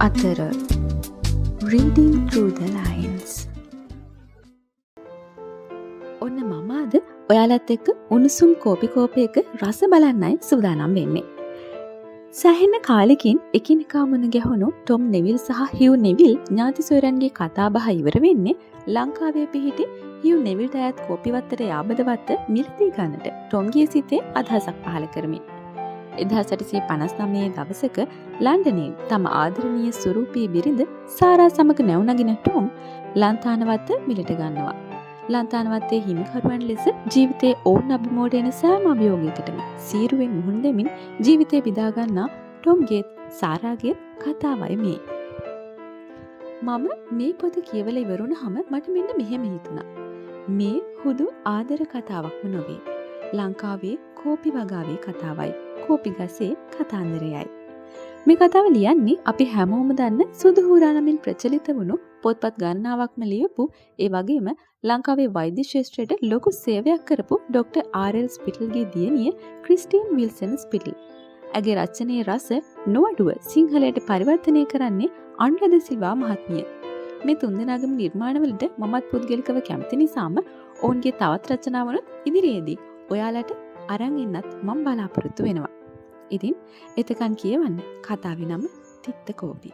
අතර Reading Through the Lines. ඔන්න මම අද ඔයාලත් එක්ක උණුසුම් කෝපි කෝපයක රස බලන්නයි සූදානම් වෙන්නේ. සෑහෙන කාලෙකින් එකිනෙකා මුණ ගැහුණු ටොම් නෙවිල් සහ හිව් නෙවිල් ඥාති සොයරන්ගේ කතා බහ ඉවර වෙන්නේ ලංකාවේ පිහිටි හිව් නෙවිල්ට අයත් කෝපි වත්තට යාබදවත්ත මිලදී ගන්නට ටොම්ගේ සිතේ අදහසක් පහළ කරමින්. 1859 දවසක ලන්ඩනයේ තම ආදරණීය ස්වරූපී බිරිඳ සාරා සමග නැවුනගින ටොම් ලන්තානවත්ත මිලට ගන්නවා. ලන්තානවත්තේ හිමිකරුවන් ලෙස ජීවිතයේ ඔවුන් අභිමෝඩ එන සෑම අභියෝගයකටම සීරුවෙන් මුහුණ දෙමින් ජීවිතේ බිදා ගන්නා ටොම්ගේත් සාරාගේත් කතාවයි මේ. මම මේ පොත කියවලා ඉවරුනහම මට මෙන්න මෙහෙම හිතුණා. මේ හුදු ආදර කතාවක්ම නොවේ. ලංකාවේ කෝපි වගාවේ කතාවයි. කෝපි ගසේ කතාන්දරයයි. මේ කතාව ලියන්නේ අපි හැමෝම දන්න සුදුහුරා නමින් ප්‍රචලිත වුණු පොත්පත් ගණනාවක්ම ලියපු ඒ වගේම ලංකාවේ වෛද්‍ය ශාස්ත්‍රයට ලොකු සේවයක් කරපු ඩොක්ටර් ආර්.එල්. ස්පිටල්ගේ දියණිය ක්‍රිස්ටින් විල්සන් ස්පිටල්. ඇගේ රචනයේ රස නොඅඩුව සිංහලයට පරිවර්තනය කරන්නේ අනුරාධ සිල්වා මහත්මිය. මේ තුන්දෙනාගේම නිර්මාණවලට මමත් පුද්ගලිකව කැමති නිසාම ඔවුන්ගේ තවත් රචනාවලුත් ඉදිරියේදී ඔයාලට අරන් එන්නත් මම බලාපොරොත්තු වෙනවා. ඉතින් එතකන් කියවන්න කතාවේ නම තිත්ත කෝපි.